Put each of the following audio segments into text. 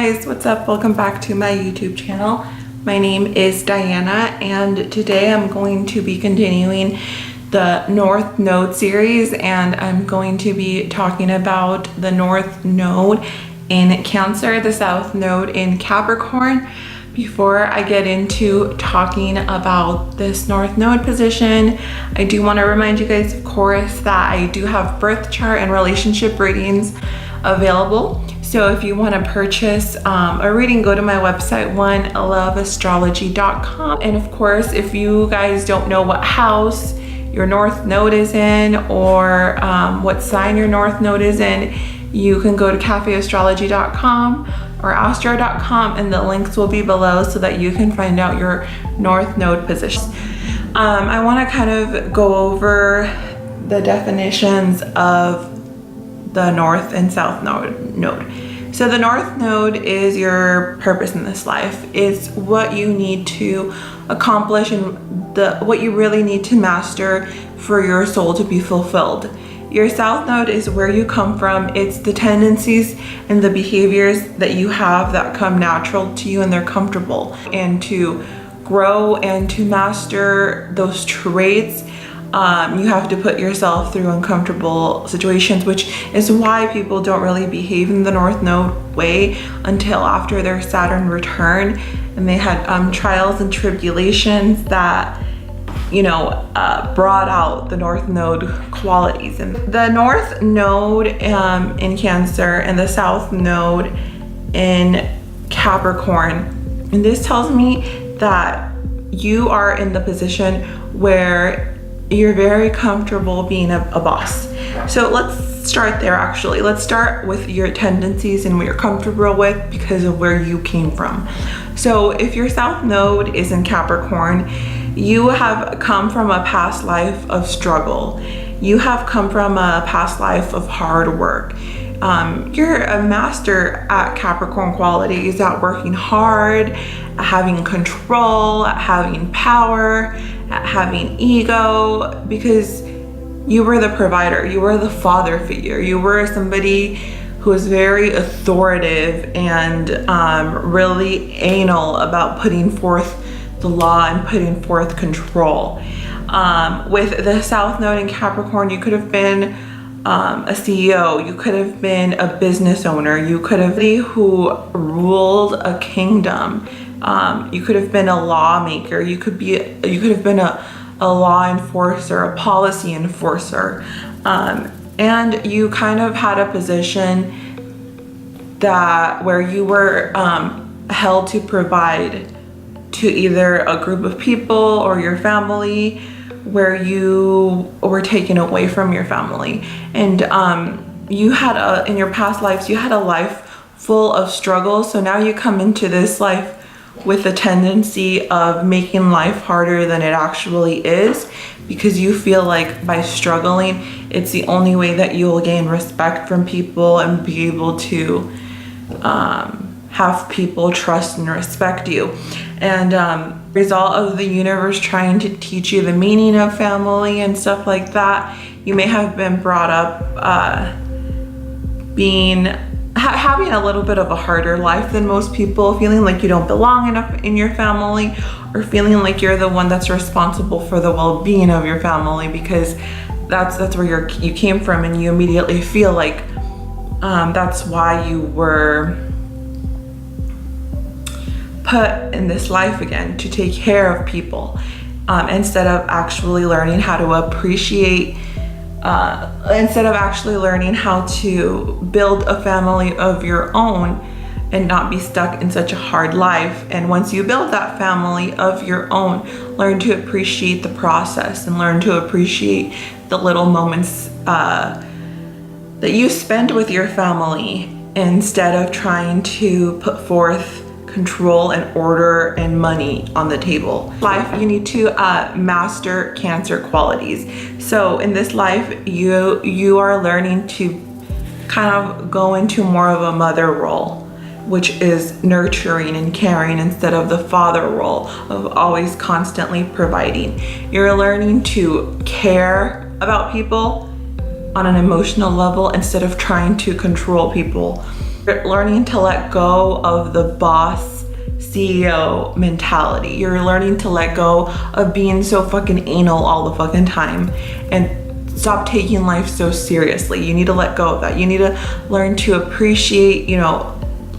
guys, what's up? Welcome back to my YouTube channel. My name is Diana, and today I'm going to be continuing the North Node series, and I'm going to be talking about the North Node in Cancer, the South Node in Capricorn. Before I get into talking about this North Node position, I do want to remind you guys, of course, that I do have birth chart and relationship readings available. So if you want to purchase a reading, go to my website, oneloveastrology.com. And of course, if you guys don't know what house your North Node is in, or what sign your North Node is in, you can go to cafeastrology.com or astro.com, and the links will be below so that you can find out your North Node position. I want to kind of go over the definitions of the North and South Node. So the North Node is your purpose in this life. It's what you need to accomplish and what you really need to master for your soul to be fulfilled. Your South Node is where you come from. It's the tendencies and the behaviors that you have that come natural to you and they're comfortable. And to grow and to master those traits, you have to put yourself through uncomfortable situations, which is why people don't really behave in the North Node way until after their Saturn return, and they had trials and tribulations that, you know, brought out the North Node qualities. And the North Node in Cancer and the South Node in Capricorn, and this tells me that you are in the position where you're very comfortable being a boss. So let's start there actually. Let's start with your tendencies and what you're comfortable with because of where you came from. So if your South Node is in Capricorn, you have come from a past life of struggle. You have come from a past life of hard work. You're a master at Capricorn qualities, at working hard, at having control, at having power, at having ego, because you were the provider, you were the father figure, you were somebody who was very authoritative and really anal about putting forth the law and putting forth control. With the South Node in Capricorn, you could have been a CEO, you could have been a business owner, you could have been somebody who ruled a kingdom. You could have been a lawmaker, you could have been a law enforcer, a policy enforcer, and you kind of had a position where you were held to provide to either a group of people or your family, where you were taken away from your family. And you had in your past lives, you had a life full of struggles. So now you come into this life with a tendency of making life harder than it actually is, because you feel like by struggling, it's the only way that you'll gain respect from people and be able to have people trust and respect you. And result of the universe trying to teach you the meaning of family and stuff like that, you may have been brought up having a little bit of a harder life than most people, feeling like you don't belong enough in your family, or feeling like you're the one that's responsible for the well-being of your family, because that's where you came from, and you immediately feel like that's why you were put in this life again, to take care of people, instead of actually learning how to appreciate, instead of actually learning how to build a family of your own and not be stuck in such a hard life. And once you build that family of your own, learn to appreciate the process and learn to appreciate the little moments that you spend with your family, instead of trying to put forth control and order and money on the table. Life, you need to master Cancer qualities. So in this life, you are learning to kind of go into more of a mother role, which is nurturing and caring, instead of the father role of always constantly providing. You're learning to care about people on an emotional level instead of trying to control people You're learning to let go of the boss CEO mentality. You're learning to let go of being so fucking anal all the fucking time and stop taking life so seriously. You need to let go of that. You need to learn to appreciate, you know,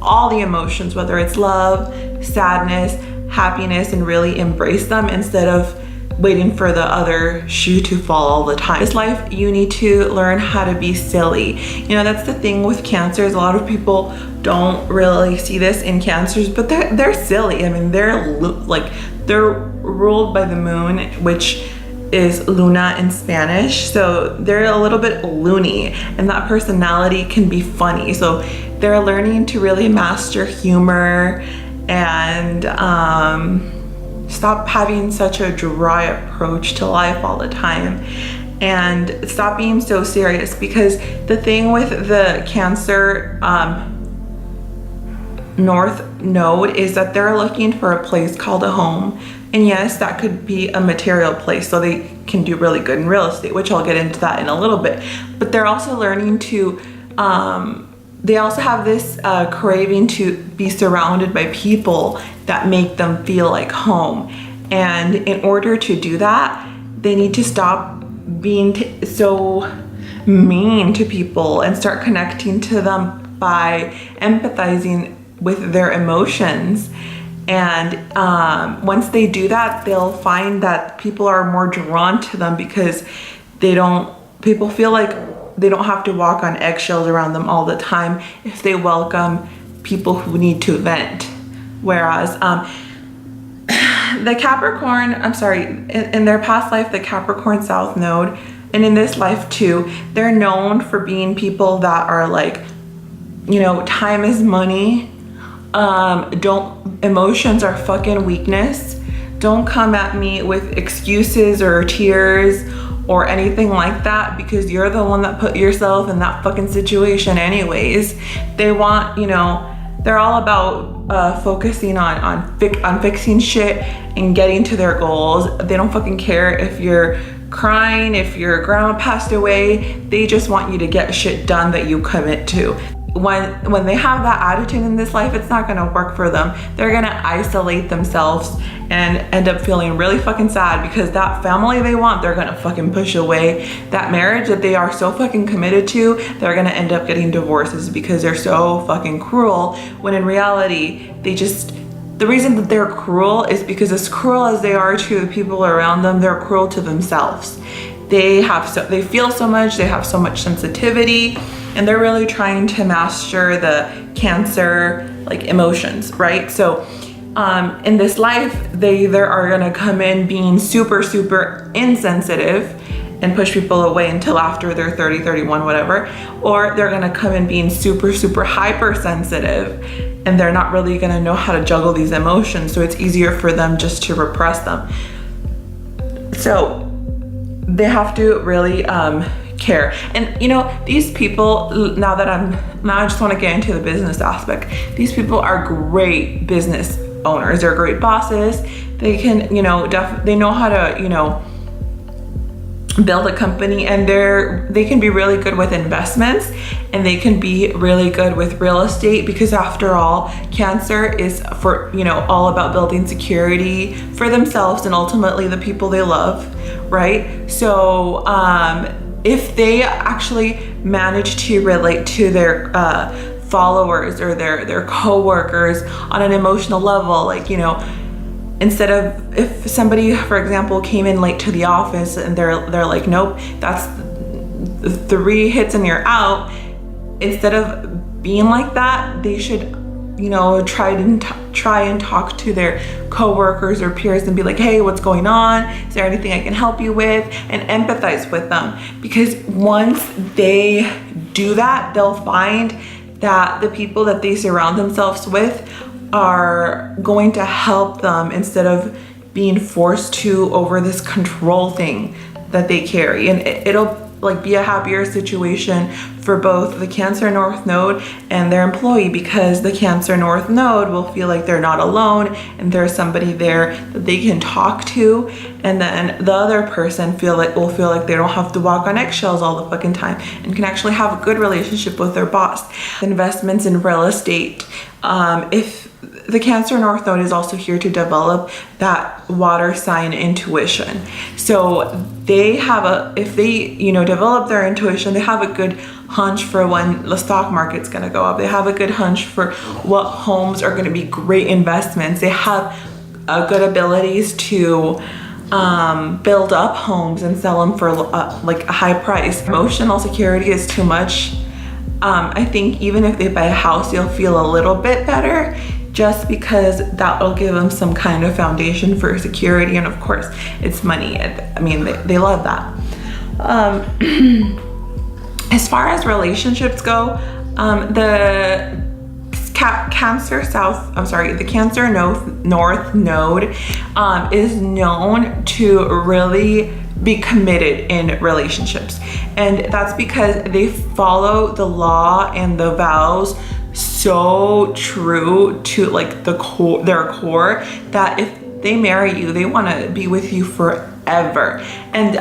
all the emotions, whether it's love, sadness, happiness, and really embrace them instead of waiting for the other shoe to fall all the time. This life, you need to learn how to be silly. You know, that's the thing with cancers. A lot of people don't really see this in cancers, but they're silly. I mean, they're ruled by the moon, which is Luna in Spanish. So they're a little bit loony, and that personality can be funny. So they're learning to really master humor and stop having such a dry approach to life all the time, and stop being so serious. Because the thing with the Cancer North Node is that they're looking for a place called a home. And yes, that could be a material place, so they can do really good in real estate, which I'll get into that in a little bit. But they're also learning to, they also have this craving to be surrounded by people that make them feel like home. And in order to do that, they need to stop being so mean to people and start connecting to them by empathizing with their emotions. And once they do that, they'll find that people are more drawn to them because people feel like they don't have to walk on eggshells around them all the time if they welcome people who need to vent. Whereas the Capricorn, in their past life, the Capricorn South Node, and in this life too, they're known for being people that are like, you know, time is money. Emotions are fucking weakness. Don't come at me with excuses or tears or anything like that, because you're the one that put yourself in that fucking situation anyways. They want, you know, they're all about focusing on fixing shit and getting to their goals. They don't fucking care if you're crying, if your grandma passed away. They just want you to get shit done that you commit to. When they have that attitude in this life, it's not gonna work for them. They're gonna isolate themselves and end up feeling really fucking sad, because that family they want, they're gonna fucking push away. That marriage that they are so fucking committed to, they're gonna end up getting divorces because they're so fucking cruel, when in reality, the reason that they're cruel is because as cruel as they are to the people around them, they're cruel to themselves. They feel so much, they have so much sensitivity, and they're really trying to master the Cancer like emotions, right? So in this life, they either are gonna come in being super, super insensitive and push people away until after they're 30, 31, whatever, or they're gonna come in being super, super hypersensitive, and they're not really gonna know how to juggle these emotions, so it's easier for them just to repress them. So they have to really care. And you know, these people, now I just want to get into the business aspect. These people are great business owners. They're great bosses. They can, you know, they know how to, you know, build a company, and they can be really good with investments, and they can be really good with real estate, because after all, Cancer is, for, you know, all about building security for themselves and ultimately the people they love, right? So if they actually manage to relate to their followers or their co-workers on an emotional level, like, you know, instead of, if somebody, for example, came in late to the office and they're like, nope, that's 3 hits and you're out. Instead of being like that, they should, you know, try and talk to their coworkers or peers and be like, hey, what's going on? Is there anything I can help you with? And empathize with them. Because once they do that, they'll find that the people that they surround themselves with are going to help them, instead of being forced to over this control thing that they carry. And it'll be a happier situation for both the Cancer North Node and their employee, because the Cancer North Node will feel like they're not alone and there's somebody there that they can talk to, and then the other person will feel like they don't have to walk on eggshells all the fucking time and can actually have a good relationship with their boss. Investments in real estate. If the Cancer North Node is also here to develop that water sign intuition. So they have if they, develop their intuition, they have a good hunch for when the stock market's gonna go up. They have a good hunch for what homes are gonna be great investments. They have good abilities to build up homes and sell them for a high price. Emotional security is too much. I think even if they buy a house, you'll feel a little bit better, just because that will give them some kind of foundation for security. And of course, it's money. I mean, they love that. As far as relationships go, the Cancer North Node is known to really be committed in relationships, and that's because they follow the law and the vows so true to their core, that if they marry you, they want to be with you forever. And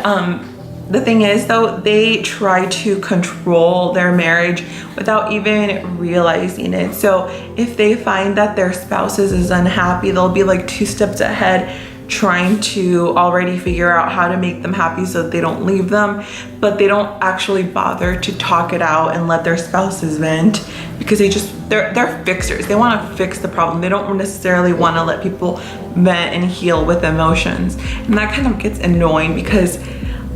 the thing is, though, they try to control their marriage without even realizing it. So if they find that their spouse is unhappy, they'll be like 2 steps ahead, trying to already figure out how to make them happy so that they don't leave them, but they don't actually bother to talk it out and let their spouses vent, because they're fixers. They want to fix the problem. They don't necessarily want to let people vent and heal with emotions, and that kind of gets annoying because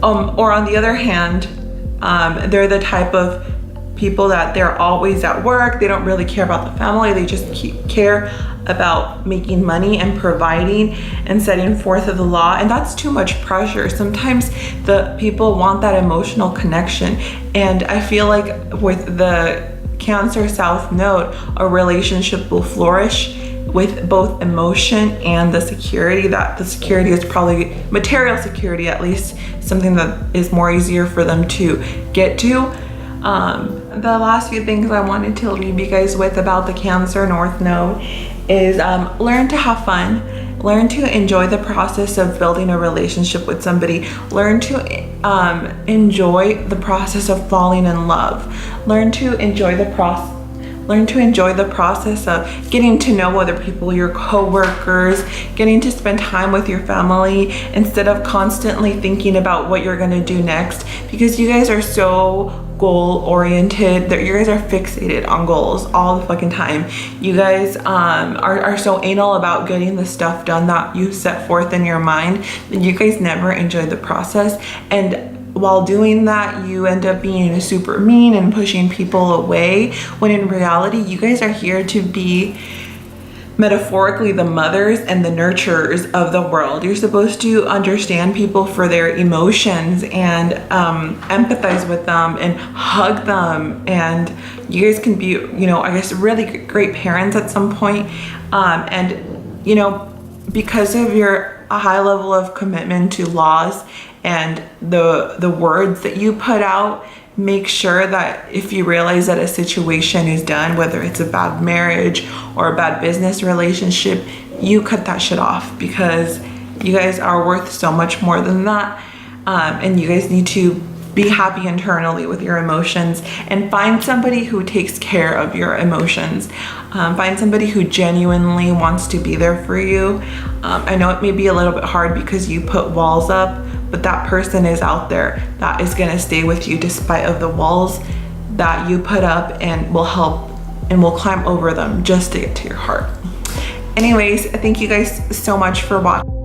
or on the other hand, they're the type of people that they're always at work. They don't really care about the family. They just care about making money and providing and setting forth of the law, and that's too much pressure. Sometimes the people want that emotional connection, and I feel like with the Cancer South Node, a relationship will flourish with both emotion and the security. That the security is probably material security, at least something that is more easier for them to get to. The last few things I wanted to leave you guys with about the Cancer North Node is learn to have fun. Learn to enjoy the process of building a relationship with somebody. Learn to enjoy the process of falling in love. Learn to enjoy the process. Learn to enjoy the process of getting to know other people, your co-workers, getting to spend time with your family instead of constantly thinking about what you're gonna do next, because you guys are so goal oriented, that you guys are fixated on goals all the fucking time. You guys are so anal about getting the stuff done that you set forth in your mind that you guys never enjoy the process. And while doing that, you end up being super mean and pushing people away, when in reality, you guys are here to be metaphorically the mothers and the nurturers of the world. You're supposed to understand people for their emotions and empathize with them and hug them, and you guys can be, I guess, really great parents at some point. And because of your high level of commitment to laws and the words that you put out, make sure that if you realize that a situation is done, whether it's a bad marriage or a bad business relationship, you cut that shit off, because you guys are worth so much more than that. And you guys need to be happy internally with your emotions, and find somebody who takes care of your emotions. Find somebody who genuinely wants to be there for you. I know it may be a little bit hard because you put walls up, but that person is out there that is gonna stay with you despite of the walls that you put up, and will help and will climb over them just to get to your heart. Anyways, thank you guys so much for watching.